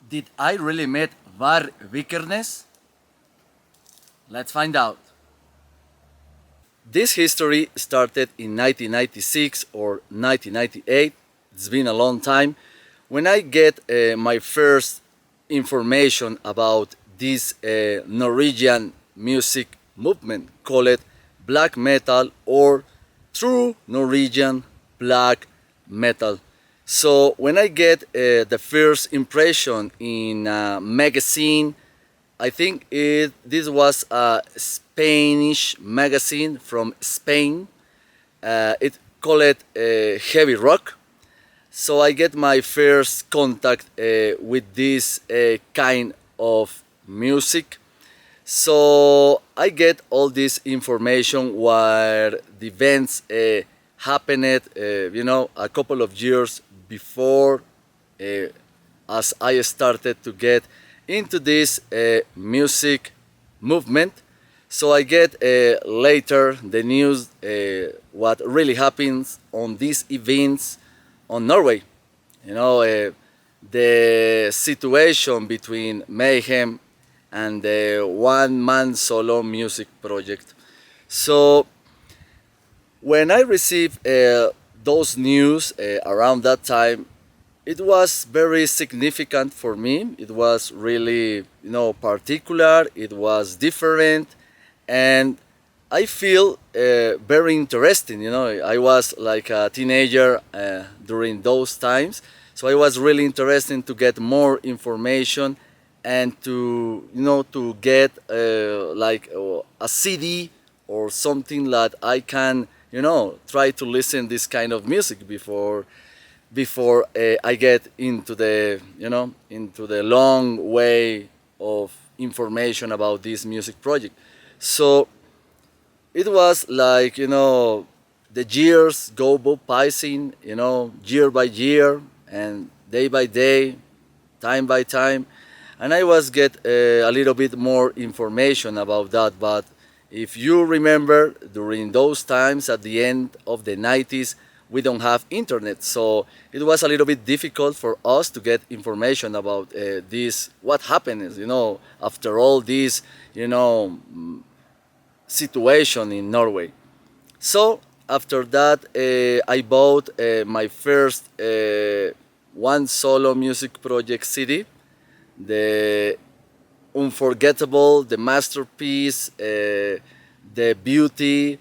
Did I really meet Varg Vikernes? Let's find out. This history started in 1996 or 1998. It's been a long time. When I get my first information about this Norwegian music movement called black metal or true Norwegian black metal. So when I get the first impression in a magazine, I think this was a Spanish magazine from Spain. It called it heavy rock. So I get my first contact with this kind of music. So I get all this information while the events happened, a couple of years before, as I started to get into this music movement. So I get later the news what really happens on these events on Norway. The situation between Mayhem and the one-man solo music project. So when I received those news around that time, it was very significant for me. It was really, particular. It was different, and I feel very interesting. I was like a teenager during those times, so I was really interested to get more information and to get a CD or something that I can try to listen this kind of music before I get into the long way of information about this music project. So it was like the years go passing, year by year and day by day, time by time, and I was get a little bit more information about that. But if you remember, during those times at the end of the 90s, we don't have internet, so it was a little bit difficult for us to get information about this, what happens, after all this, situation in Norway. So after that, I bought my first one solo music project CD, the unforgettable, the masterpiece, the beauty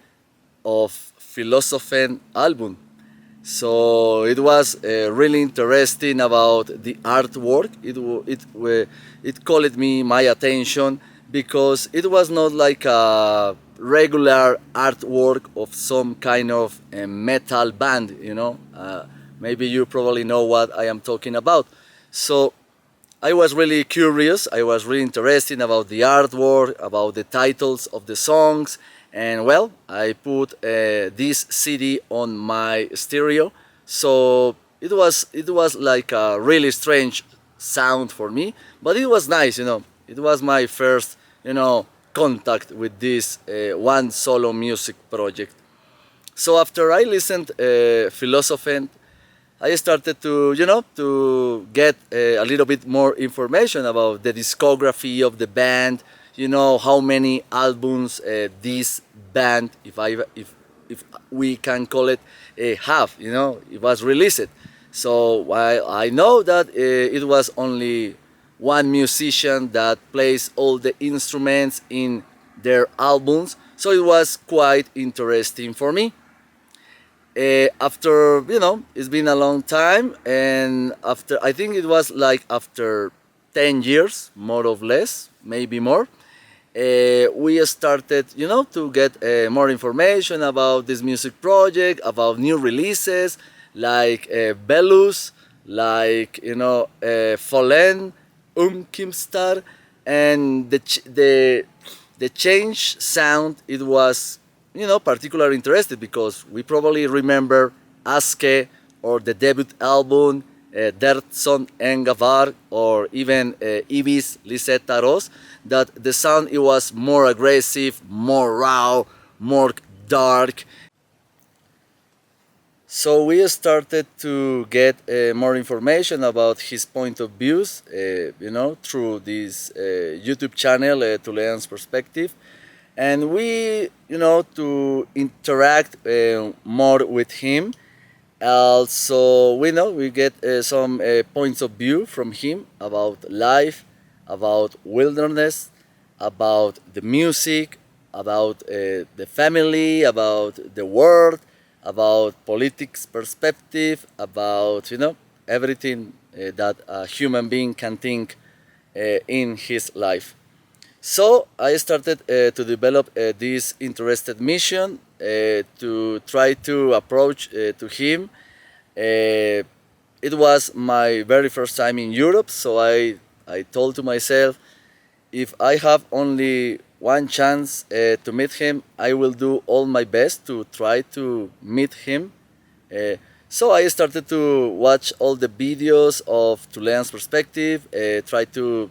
of Philosophen album. So it was really interesting about the artwork. It called my attention because it was not like a regular artwork of some kind of metal band. Maybe you probably know what I am talking about. So I was really curious. I was really interested about the artwork, about the titles of the songs, and well, I put this CD on my stereo. So it was like a really strange sound for me, but it was nice. It was my first contact with this one solo music project. So after I listened Philosophen, I started to get a little bit more information about the discography of the band. How many albums this band, if we can call it, have. It was released. So while I know that it was only one musician that plays all the instruments in their albums, so it was quite interesting for me. After it's been a long time, and after I think it was like after 10 years, more or less, maybe more, we started to get more information about this music project, about new releases like Belus, like Fallen, Kimstar, and the change sound. It was particularly interested because we probably remember Aske or the debut album Dertson Engavar or even Ibis Lisetaros, that the sound it was more aggressive, more raw, more dark. So we started to get more information about his point of views, through this YouTube channel, Thulean's Perspective, and we, to interact more with him. Also, we get some points of view from him about life, about wilderness, about the music, about the family, about the world, about politics perspective, about everything that a human being can think in his life. So I started to develop this interested mission to try to approach to him. It was my very first time in Europe, so I told to myself, if I have only one chance to meet him, I will do all my best to try to meet him. Uh, so I started to watch all the videos of Thulean's Perspective, try to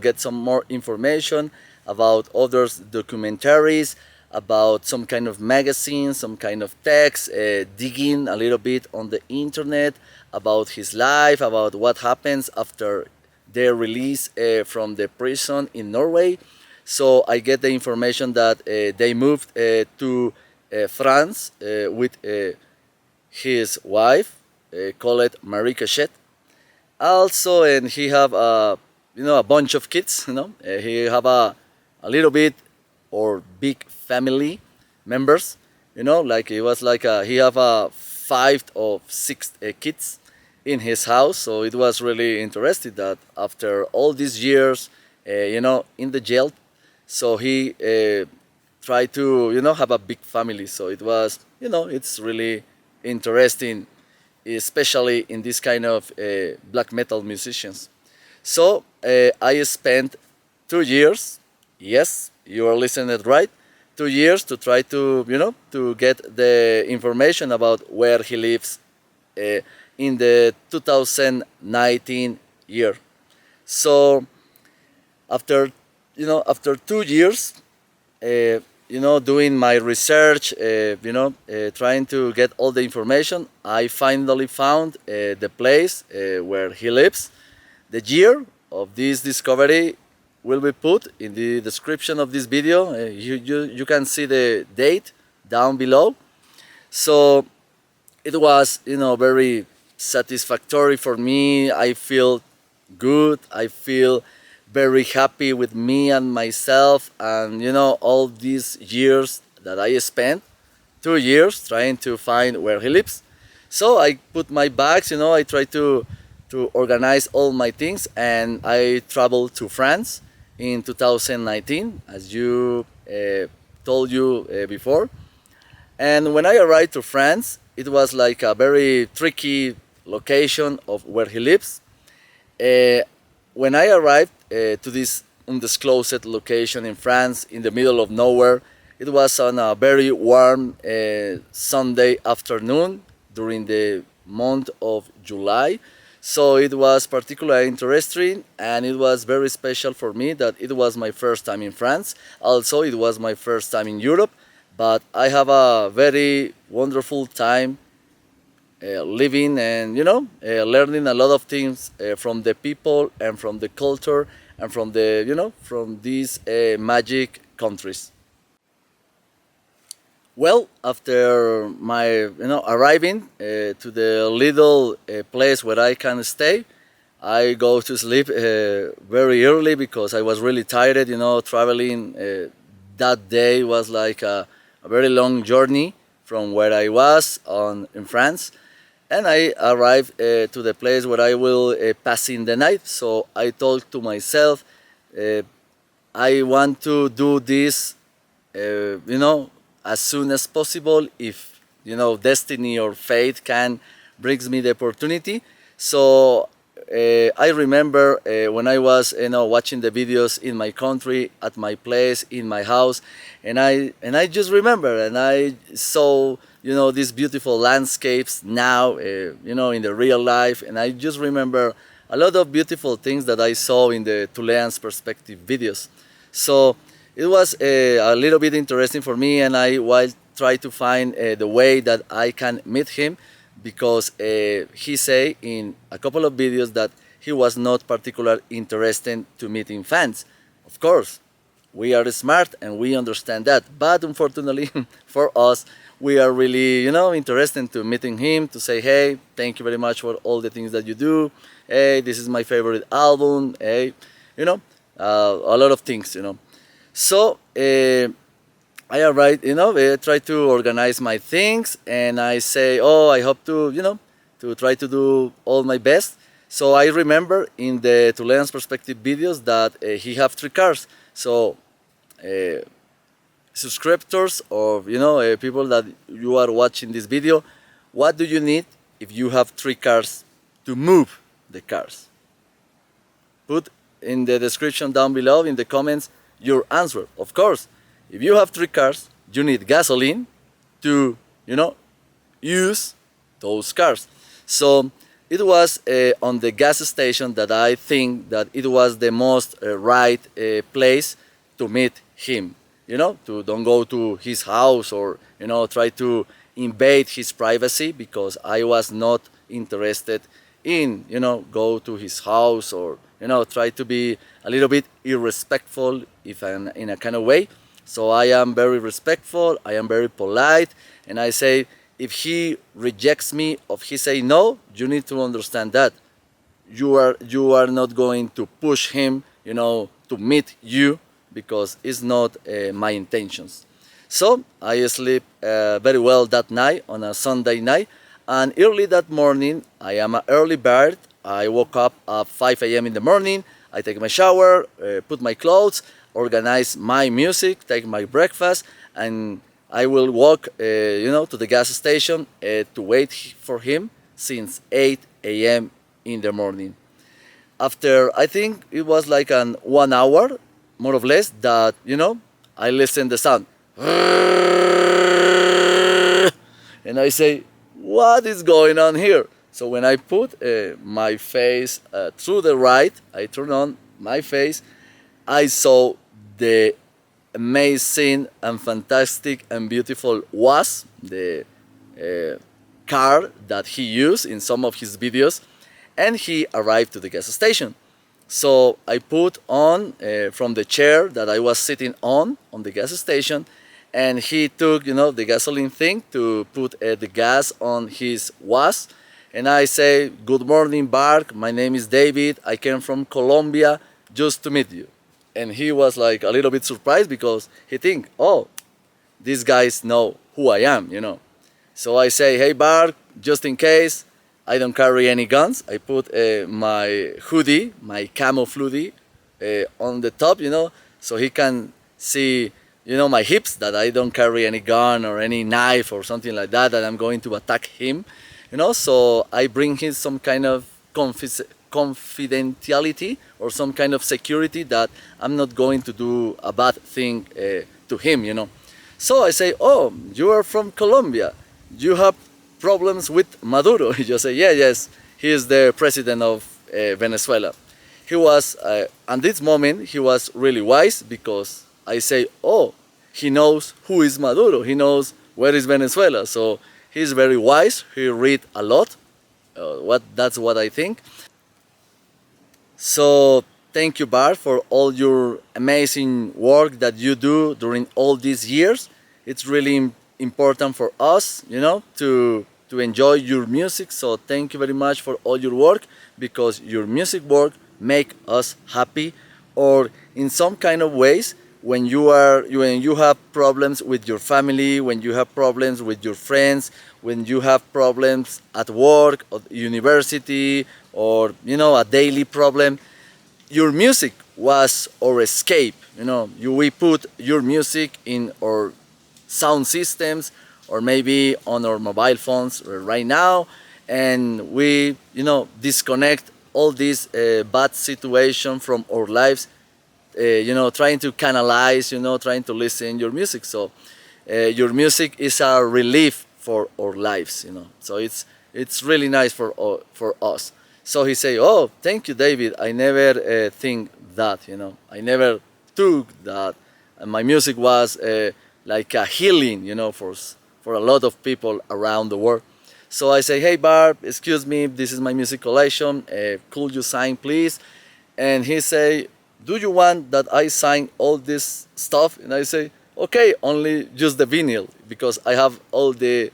get some more information about others' documentaries, about some kind of magazines, some kind of text, digging a little bit on the internet about his life, about what happens after their release from the prison in Norway. So I get the information that they moved to France with his wife, called Marie Cachette. Also, and he have a bunch of kids. He have a little bit or big family members. Like he was like he have a 5 or 6 kids in his house. So it was really interesting that after all these years, in the jail, so he tried to have a big family. So it was it's really interesting, especially in this kind of black metal musicians. So I spent 2 years. Yes, you are listening it right. 2 years to try to to get the information about where he lives in the 2019 year. So after after 2 years, doing my research, trying to get all the information, I finally found the place where he lives. The year of this discovery will be put in the description of this video. You can see the date down below. So it was very satisfactory for me. I feel good. I feel very happy with me and myself, and all these years that I spent, 2 years trying to find where he lives. So I put my bags. I try to organize all my things, and I traveled to France in 2019, as you told you before. And when I arrived to France, it was like a very tricky location of where he lives. When I arrived to this undisclosed location in France, in the middle of nowhere, it was on a very warm Sunday afternoon during the month of July. So it was particularly interesting, and it was very special for me that it was my first time in France. Also, it was my first time in Europe, but I have a very wonderful time living and learning a lot of things from the people and from the culture and from the from these magic countries. Well, after my arriving to the little place where I can stay, I go to sleep very early because I was really tired. Traveling that day was like a very long journey from where I was in France, and I arrived to the place where I will pass in the night. So I told to myself, I want to do this, as soon as possible. If destiny or fate can brings me the opportunity. So I remember when I was watching the videos in my country, at my place, in my house, and I just remember, and I saw these beautiful landscapes now in the real life, and I just remember a lot of beautiful things that I saw in the Thulean's Perspective videos. So it was a little bit interesting for me, and I will try to find the way that I can meet him. because he say in a couple of videos that he was not particularly interested to meeting fans. Of course, we are smart and we understand that, but unfortunately for us, we are really, interested to meeting him, to say, hey, thank you very much for all the things that you do. Hey, this is my favorite album. Hey, a lot of things, So I arrived, try to organize my things, and I say, oh, I hope to, to try to do all my best. So I remember in the Thulean's perspective videos that he have 3 cars. So subscribers or people that you are watching this video, what do you need if you have 3 cars to move the cars? Put in the description down below in the comments your answer. Of course, if you have 3 cars, you need gasoline to use those cars. So it was on the gas station that I think that it was the most right place to meet him. To don't go to his house or try to invade his privacy, because I was not interested in go to his house or try to be a little bit irrespectful if I'm in a kind of way. So I am very respectful, I am very polite, and I say, if he rejects me or he say no, you need to understand that you are not going to push him to meet you, because it's not my intentions. So I sleep very well that night, on a Sunday night, and early that morning, I am an early bird. I woke up at 5 a.m. in the morning, I take my shower, put my clothes, organize my music, take my breakfast, and I will walk to the gas station to wait for him since 8 a.m. in the morning. After, I think it was like 1 hour, more or less, that, I listen the sound. And I say, what is going on here? So when I put my face through the right, I turn on my face, I saw the amazing and fantastic and beautiful was the car that he used in some of his videos, and he arrived to the gas station. So I put on from the chair that I was sitting on the gas station, and he took the gasoline thing to put the gas on his was. And I say, good morning, Varg, my name is David, I came from Colombia just to meet you. And he was like a little bit surprised, because he think, oh, these guys know who I am, So I say, hey Varg, just in case, I don't carry any guns. I put my hoodie, my camouflage hoodie on the top, so he can see, my hips, that I don't carry any gun or any knife or something like that I'm going to attack him, So I bring him some kind of confidentiality or some kind of security that I'm not going to do a bad thing to him, So I say, oh, you are from Colombia. You have problems with Maduro? He just say, yeah, yes, he is the president of Venezuela. He was, at this moment, he was really wise, because I say, oh, he knows who is Maduro. He knows where is Venezuela. So he's very wise. He read a lot. That's what I think. So thank you, Bart, for all your amazing work that you do during all these years. It's really important for us, to enjoy your music. So thank you very much for all your work, because your music work make us happy, or in some kind of ways, when you have problems with your family, when you have problems with your friends, when you have problems at work, at university, or a daily problem, your music was our escape. We put your music in our sound systems, or maybe on our mobile phones right now, and we disconnect all this bad situation from our lives, trying to canalize, trying to listen your music. So your music is a relief for our lives, so it's really nice for us. So he say, oh, thank you, David, I never think that, I never took that, and my music was like a healing, for a lot of people around the world. So I say, hey Barb, excuse me, this is my music collection. Could you sign, please? And he say, do you want that I sign all this stuff? And I say, okay, only just the vinyl, because I have all the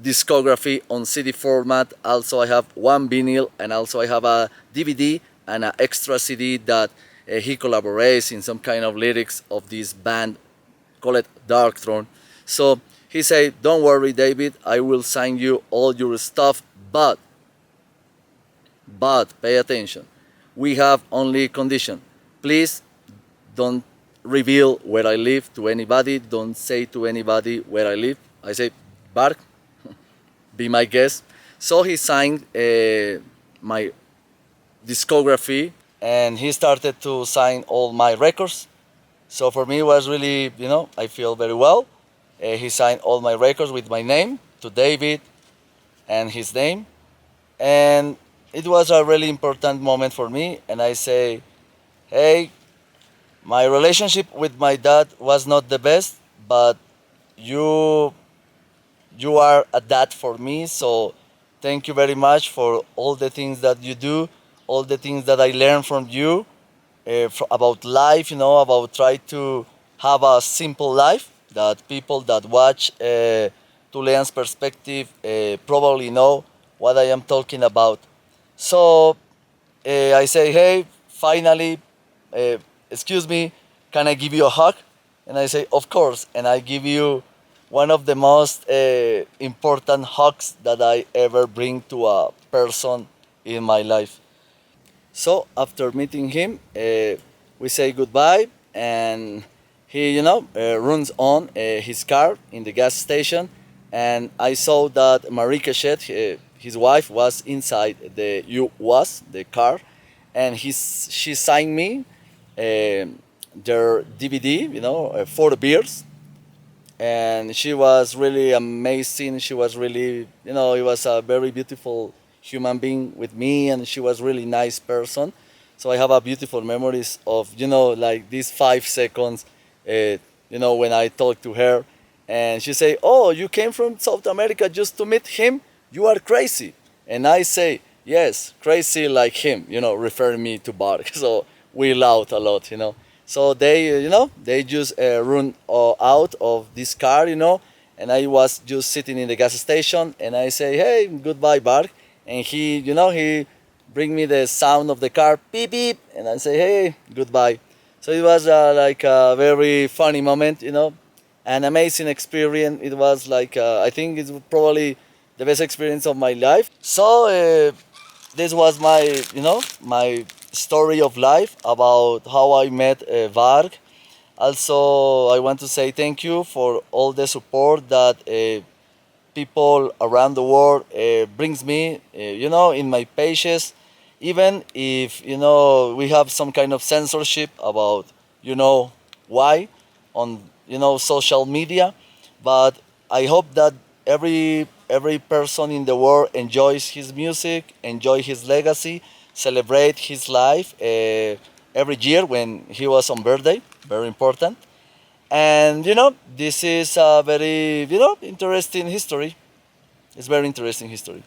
discography on CD format. Also, I have one vinyl, and also I have a DVD and an extra CD that he collaborates in some kind of lyrics of this band called Dark Throne. So he said, don't worry, David, I will sign you all your stuff, but pay attention. We have only condition. Please don't reveal where I live to anybody. Don't say to anybody where I live. I say, Bark, be my guest. So he signed my discography, and he started to sign all my records. So for me, it was really, I feel very well. He signed all my records with my name to David and his name. And it was a really important moment for me. And I say, hey, my relationship with my dad was not the best, but you you are a dad for me. So thank you very much for all the things that you do, all the things that I learned from you about life, about try to have a simple life that people that watch Thulean's perspective probably know what I am talking about. So I say, hey, finally, uh, excuse me, can I give you a hug? And I say, of course. And I give you one of the most important hugs that I ever bring to a person in my life. So after meeting him, we say goodbye, and he, runs on his car in the gas station, and I saw that Marika Shed, his wife, was inside the car, and she signed me their DVD, for the beers, and she was really amazing. She was really, it was a very beautiful human being with me, and she was really nice person. So I have a beautiful memories of, like these 5 seconds, when I talked to her, and she say, "Oh, you came from South America just to meet him? You are crazy." And I say, "Yes, crazy like him," referring me to Varg. So we laughed a lot, So they, they just run out of this car, and I was just sitting in the gas station, and I say, "Hey, goodbye, Bark," and he, he bring me the sound of the car, beep beep, and I say, "Hey, goodbye." So it was like a very funny moment, an amazing experience. It was like I think it's probably the best experience of my life. So this was my, my story of life about how I met Varg. Also, I want to say thank you for all the support that people around the world brings me, in my pages. Even if, we have some kind of censorship about, why on, social media. But I hope that every person in the world enjoys his music, enjoy his legacy, celebrate his life every year when he was on birthday. Very important. And this is a very interesting history. It's very interesting history.